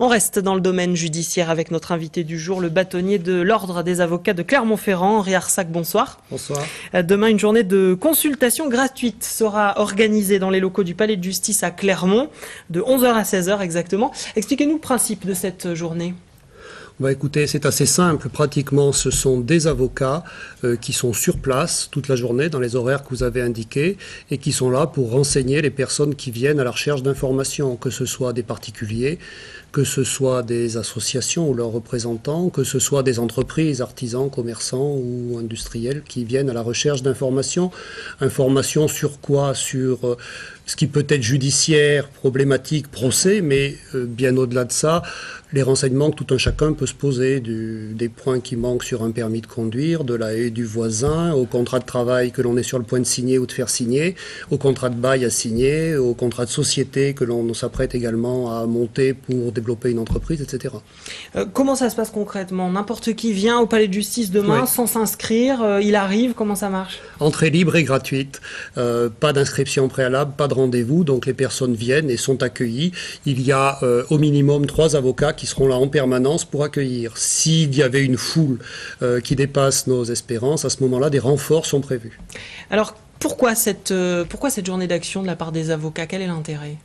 On reste dans le domaine judiciaire avec notre invité du jour, le bâtonnier de l'Ordre des avocats de Clermont-Ferrand, Henri Arsac, bonsoir. Bonsoir. Demain, une journée de consultation gratuite sera organisée dans les locaux du Palais de Justice à Clermont, de 11h à 16h exactement. Expliquez-nous le principe de cette journée. Écoutez, c'est assez simple. Pratiquement, ce sont des avocats qui sont sur place toute la journée dans les horaires que vous avez indiqués et qui sont là pour renseigner les personnes qui viennent à la recherche d'informations, que ce soit des particuliers, que ce soit des associations ou leurs représentants, que ce soit des entreprises, artisans, commerçants ou industriels qui viennent à la recherche d'informations. Informations sur quoi? Sur ce qui peut être judiciaire, problématique, procès, mais bien au-delà de ça, les renseignements que tout un chacun peut se poser, des points qui manquent sur un permis de conduire, de la haie du voisin, au contrat de travail que l'on est sur le point de signer ou de faire signer, au contrat de bail à signer, au contrat de société que l'on s'apprête également à monter pour développer une entreprise, etc. Comment ça se passe concrètement? N'importe qui vient au Palais de Justice demain, oui, sans s'inscrire, il arrive, comment ça marche? Entrée libre et gratuite, pas d'inscription préalable, pas de rendez-vous, donc les personnes viennent et sont accueillies. Il y a au minimum 3 avocats qui seront là en permanence pour accueillir. S'il y avait une foule qui dépasse nos espérances, à ce moment-là, des renforts sont prévus. Alors, pourquoi cette journée d'action de la part des avocats? Quel est l'intérêt?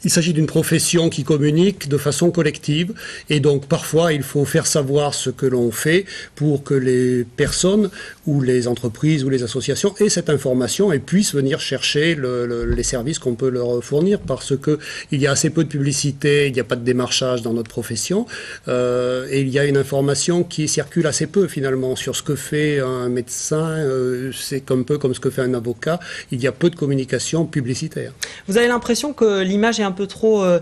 Il s'agit d'une profession qui communique de façon collective et donc parfois il faut faire savoir ce que l'on fait pour que les personnes ou les entreprises ou les associations aient cette information et puissent venir chercher les services qu'on peut leur fournir parce qu'il y a assez peu de publicité, il n'y a pas de démarchage dans notre profession et il y a une information qui circule assez peu finalement sur ce que fait un médecin, c'est un peu comme ce que fait un avocat, il y a peu de communication publicitaire. Vous avez l'impression que l'image est un peu trop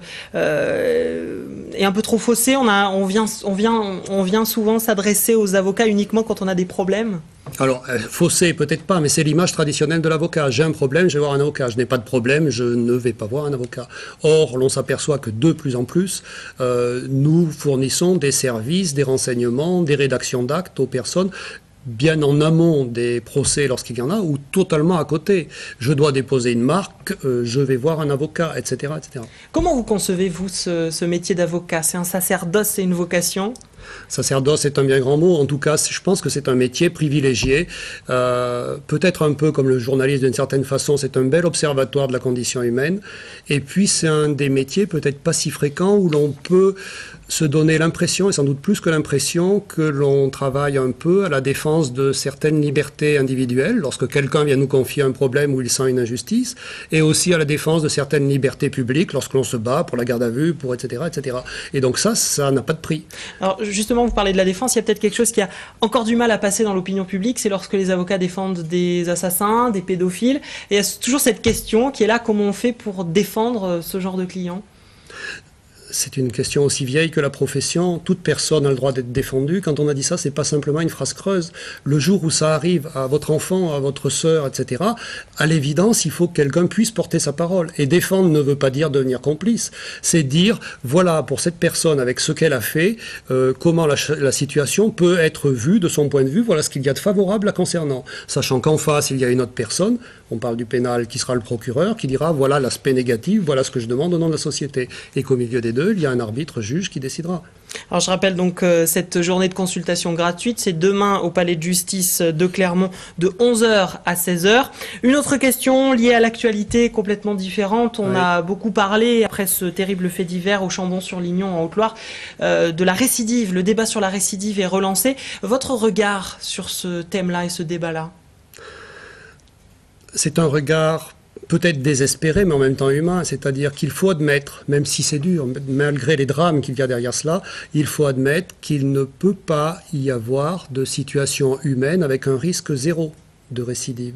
faussée. On vient souvent s'adresser aux avocats uniquement quand on a des problèmes. Alors, faussé peut-être pas, mais c'est l'image traditionnelle de l'avocat. J'ai un problème, je vais voir un avocat. Je n'ai pas de problème, je ne vais pas voir un avocat. Or, l'on s'aperçoit que de plus en plus, nous fournissons des services, des renseignements, des rédactions d'actes aux personnes bien en amont des procès lorsqu'il y en a, ou totalement à côté. Je dois déposer une marque, je vais voir un avocat, etc., etc. Comment vous concevez-vous ce métier d'avocat? C'est un sacerdoce, c'est une vocation? Sacerdoce est un bien grand mot. En tout cas, je pense que c'est un métier privilégié. Peut-être un peu comme le journaliste d'une certaine façon, c'est un bel observatoire de la condition humaine. Et puis, c'est un des métiers peut-être pas si fréquents où l'on peut se donner l'impression, et sans doute plus que l'impression, que l'on travaille un peu à la défense de certaines libertés individuelles, lorsque quelqu'un vient nous confier un problème où il sent une injustice, et aussi à la défense de certaines libertés publiques, lorsque l'on se bat pour la garde à vue, pour etc., etc. Et donc ça n'a pas de prix. Alors justement, vous parlez de la défense, il y a peut-être quelque chose qui a encore du mal à passer dans l'opinion publique, c'est lorsque les avocats défendent des assassins, des pédophiles, et il y a toujours cette question qui est là, comment on fait pour défendre ce genre de clients? C'est une question aussi vieille que la profession. Toute personne a le droit d'être défendue. Quand on a dit ça, c'est pas simplement une phrase creuse. Le jour où ça arrive à votre enfant, à votre sœur, etc., à l'évidence, il faut que quelqu'un puisse porter sa parole. Et défendre ne veut pas dire devenir complice. C'est dire, voilà, pour cette personne, avec ce qu'elle a fait, comment la situation peut être vue de son point de vue. Voilà ce qu'il y a de favorable la concernant. Sachant qu'en face, il y a une autre personne, on parle du pénal, qui sera le procureur, qui dira, voilà l'aspect négatif, voilà ce que je demande au nom de la société. Et qu'au milieu des deux, il y a un arbitre juge qui décidera. Alors je rappelle donc cette journée de consultation gratuite, c'est demain au Palais de Justice de Clermont de 11h à 16h. Une autre question liée à l'actualité complètement différente. On a beaucoup parlé, après ce terrible fait divers au Chambon-sur-Lignon en Haute-Loire, de la récidive. Le débat sur la récidive est relancé. Votre regard sur ce thème-là et ce débat-là? C'est un regard peut-être désespéré, mais en même temps humain, c'est-à-dire qu'il faut admettre, même si c'est dur, malgré les drames qu'il y a derrière cela, il faut admettre qu'il ne peut pas y avoir de situation humaine avec un risque zéro de récidive.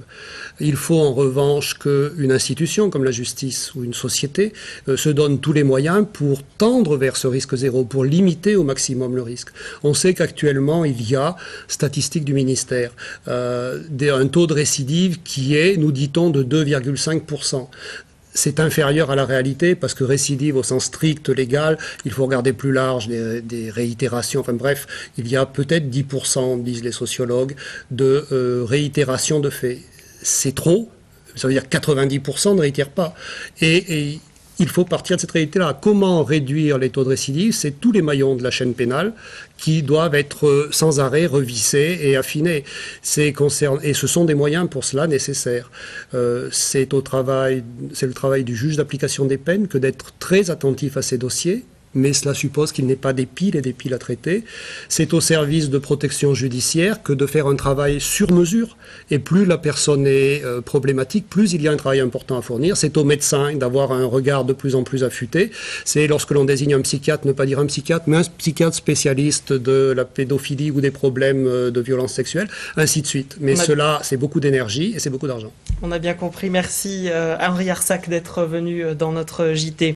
Il faut en revanche qu'une institution comme la justice ou une société se donne tous les moyens pour tendre vers ce risque zéro, pour limiter au maximum le risque. On sait qu'actuellement, il y a, statistiques du ministère, un taux de récidive qui est, nous dit-on, de 2,5%. C'est inférieur à la réalité parce que récidive au sens strict légal, il faut regarder plus large, des réitérations, enfin bref, il y a peut-être 10%, disent les sociologues, de réitération de faits. C'est trop, ça veut dire 90% ne réitèrent pas. Et il faut partir de cette réalité-là. Comment réduire les taux de récidive? C'est tous les maillons de la chaîne pénale qui doivent être sans arrêt revissés et affinés. Et ce sont des moyens pour cela nécessaires. C'est le travail du juge d'application des peines que d'être très attentif à ces dossiers. Mais cela suppose qu'il n'ait pas des piles et des piles à traiter. C'est au service de protection judiciaire que de faire un travail sur mesure. Et plus la personne est problématique, plus il y a un travail important à fournir. C'est au médecin d'avoir un regard de plus en plus affûté. C'est lorsque l'on désigne un psychiatre, ne pas dire un psychiatre, mais un psychiatre spécialiste de la pédophilie ou des problèmes de violence sexuelle, ainsi de suite. Mais cela, c'est beaucoup d'énergie et c'est beaucoup d'argent. On a bien compris. Merci Henri Arsac d'être venu dans notre JT.